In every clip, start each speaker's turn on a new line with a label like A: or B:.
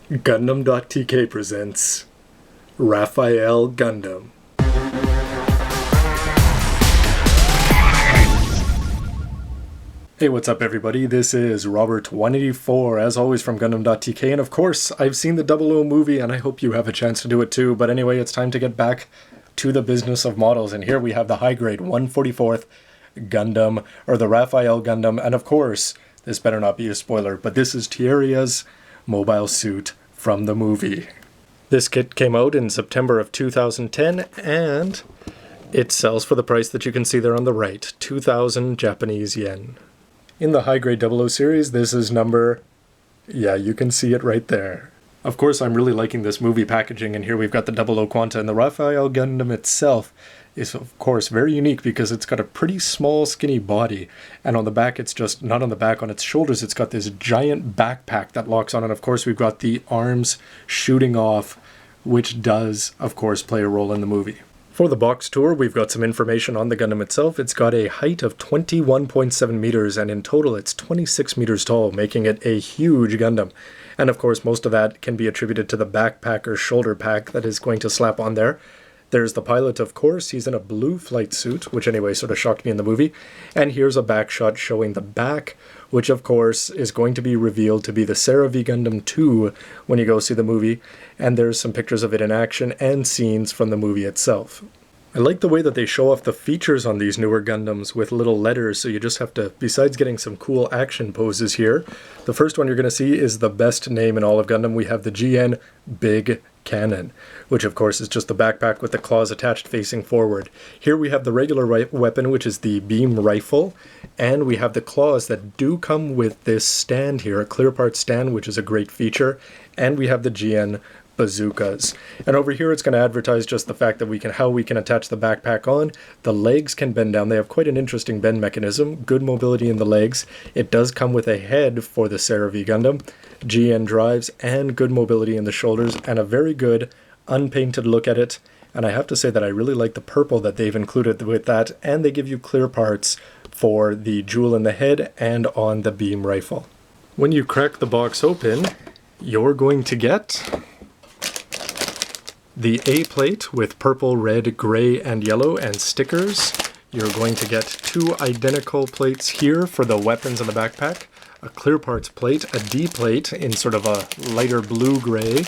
A: Gundam.tk presents Raphael Gundam. Hey, what's up everybody? This is Robert184, as always from Gundam.tk, and of course, I've seen the 00 movie and I hope you have a chance to do it too, but anyway, it's time to get back to the business of models, and here we have the high-grade 144th Gundam, or the Raphael Gundam, and of course, this better not be a spoiler, but this is Tieria's mobile suit from the movie. This kit came out in September of 2010, and it sells for the price that you can see there on the right, 2,000 Japanese yen. In the high-grade 00 series, this is number... yeah, you can see it right there. Of course, I'm really liking this movie packaging, and here we've got the 00 Quanta, and the Raphael Gundam itself is, of course, very unique because it's got a pretty small, skinny body, and on the back, it's just, not on the back, on its shoulders, it's got this giant backpack that locks on, and of course, we've got the arms shooting off, which does, of course, play a role in the movie. For the box tour, we've got some information on the Gundam itself. It's got a height of 21.7 meters, and in total it's 26 meters tall, making it a huge Gundam. And of course, most of that can be attributed to the backpack or shoulder pack that is going to slap on there. There's the pilot, of course. He's in a blue flight suit, which anyway sort of shocked me in the movie. And here's a back shot showing the back, which of course is going to be revealed to be the Seraph Gundam 2 when you go see the movie. And there's some pictures of it in action and scenes from the movie itself. I like the way that they show off the features on these newer Gundams with little letters, so you just have to, besides getting some cool action poses here, the first one you're going to see is the best name in all of Gundam. We have the GN Big Cannon, which of course is just the backpack with the claws attached facing forward. Here we have the regular weapon, which is the beam rifle, and we have the claws that do come with this stand here, a clear part stand, which is a great feature, and we have the GN bazookas. And over here it's going to advertise just the fact that how we can attach the backpack on. The legs can bend down. They have quite an interesting bend mechanism. Good mobility in the legs. It does come with a head for the Seraph Gundam, GN drives, and good mobility in the shoulders, and a very good unpainted look at it. And I have to say that I really like the purple that they've included with that, and they give you clear parts for the jewel in the head and on the beam rifle. When you crack the box open, you're going to get the A plate with purple, red, gray, and yellow, and stickers. You're going to get two identical plates here for the weapons in the backpack, a clear parts plate, a D plate in sort of a lighter blue-gray,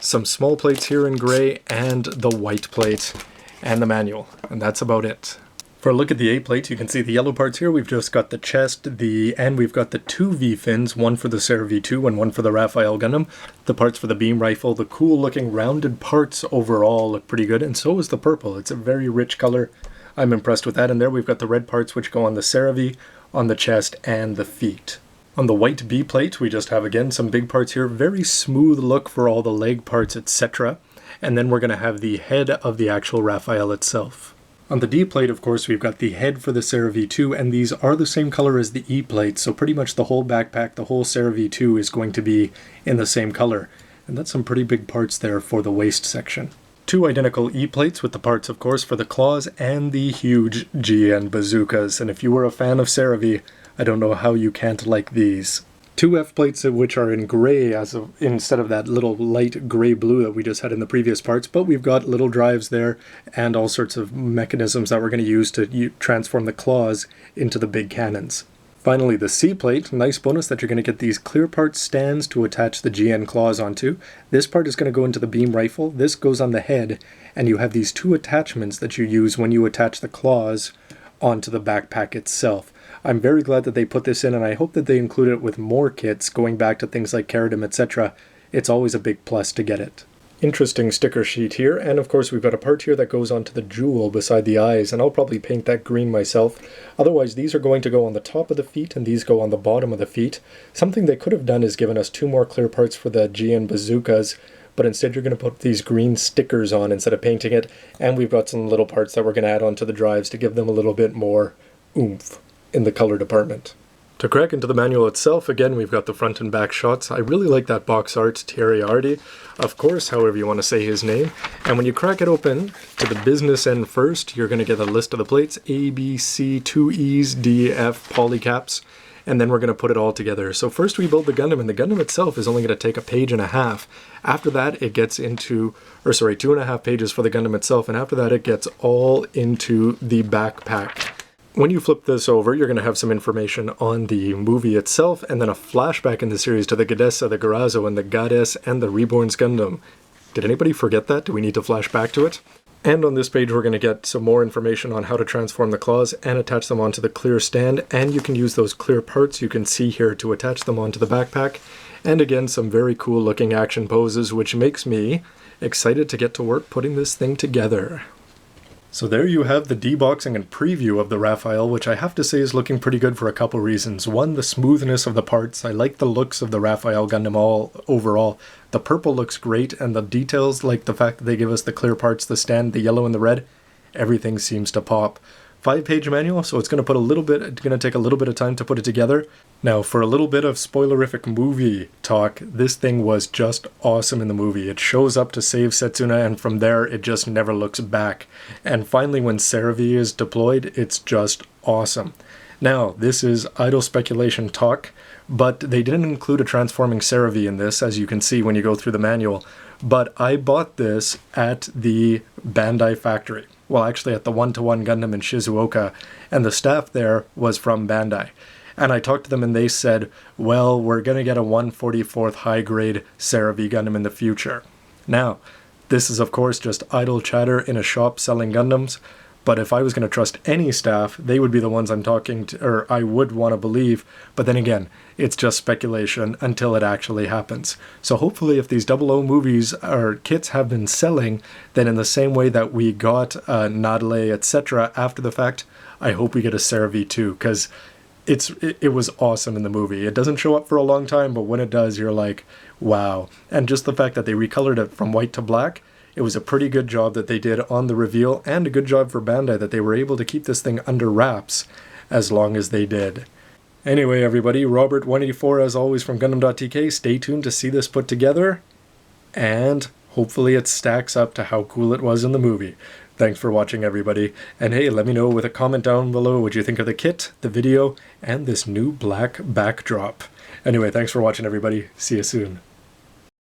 A: some small plates here in gray, and the white plate, and the manual. And that's about it. For a look at the A plate, you can see the yellow parts here. We've just got the chest, and we've got the two V-fins, one for the Seraph V2 and one for the Raphael Gundam. The parts for the beam rifle, the cool looking rounded parts overall look pretty good, and so is the purple. It's a very rich color. I'm impressed with that. And there we've got the red parts which go on the Seraph, on the chest, and the feet. On the white B plate, we just have again some big parts here. Very smooth look for all the leg parts, etc. And then we're going to have the head of the actual Raphael itself. On the D plate, of course, we've got the head for the Seraph V2, and these are the same color as the E plate, so pretty much the whole backpack, the whole Seraph V2 is going to be in the same color. And that's some pretty big parts there for the waist section. Two identical E plates with the parts, of course, for the claws and the huge GN bazookas. And if you were a fan of Seraph, I don't know how you can't like these. Two F plates which are in gray instead of that little light gray blue that we just had in the previous parts, but we've got little drives there and all sorts of mechanisms that we're going to use to transform the claws into the big cannons. Finally, the C plate, nice bonus that you're going to get these clear part stands to attach the GN claws onto. This part is going to go into the beam rifle, this goes on the head, and you have these two attachments that you use when you attach the claws onto the backpack itself. I'm very glad that they put this in, and I hope that they include it with more kits, going back to things like Karadim, etc. It's always a big plus to get it. Interesting sticker sheet here, and of course we've got a part here that goes onto the jewel beside the eyes, and I'll probably paint that green myself. Otherwise, these are going to go on the top of the feet, and these go on the bottom of the feet. Something they could have done is given us two more clear parts for the GN bazookas, but instead you're going to put these green stickers on instead of painting it, and we've got some little parts that we're going to add onto the drives to give them a little bit more oomph in the color department. To crack into the manual itself, again, we've got the front and back shots. I really like that box art, Thierry Hardy, of course, however you want to say his name. And when you crack it open to the business end first, you're going to get a list of the plates, A, B, C, 2 E's, D, F, polycaps. and then we're going to put it all together. So first we build the Gundam, and the Gundam itself is only going to take a page and a half. After that it gets into, 2.5 pages for the Gundam itself, and after that it gets all into the backpack. When you flip this over, you're going to have some information on the movie itself, and then a flashback in the series to the Gadessa, the Garazo, and the Gades, and the Reborn's Gundam. Did anybody forget that? Do we need to flash back to it? And on this page we're going to get some more information on how to transform the claws and attach them onto the clear stand, and you can use those clear parts you can see here to attach them onto the backpack. And again, some very cool looking action poses, which makes me excited to get to work putting this thing together. So there you have the deboxing and preview of the Raphael, which I have to say is looking pretty good for a couple reasons. One, the smoothness of the parts. I like the looks of the Raphael Gundam all overall. The purple looks great, and the details, like the fact that they give us the clear parts, the stand, the yellow and the red, everything seems to pop. 5-page manual, so it's going to take a little bit of time to put it together. Now, for a little bit of spoilerific movie talk, this thing was just awesome in the movie. It shows up to save Setsuna, and from there, it just never looks back. And finally, when Cerevi is deployed, it's just awesome. Now, this is idle speculation talk, but they didn't include a transforming Cerevi in this, as you can see when you go through the manual. But I bought this at the Bandai factory. Well, actually at the 1-to-1 Gundam in Shizuoka, and the staff there was from Bandai. And I talked to them and they said, well, we're going to get a 1/44th high-grade Cerevi Gundam in the future. Now, this is of course just idle chatter in a shop selling Gundams, but if I was going to trust any staff, they would be the ones I'm talking to, or I would want to believe. But then again, it's just speculation until it actually happens. So hopefully if these 00 movies or kits have been selling, then in the same way that we got Nadale, etc. after the fact, I hope we get a Cerevi too, because it was awesome in the movie. It doesn't show up for a long time, but when it does, you're like, wow. And just the fact that they recolored it from white to black, it was a pretty good job that they did on the reveal, and a good job for Bandai that they were able to keep this thing under wraps as long as they did. Anyway, everybody, Robert184 as always from gundam.tk. Stay tuned to see this put together, and hopefully it stacks up to how cool it was in the movie. Thanks for watching, everybody, and hey, let me know with a comment down below what you think of the kit, the video, and this new black backdrop. Anyway, thanks for watching, everybody. See you soon.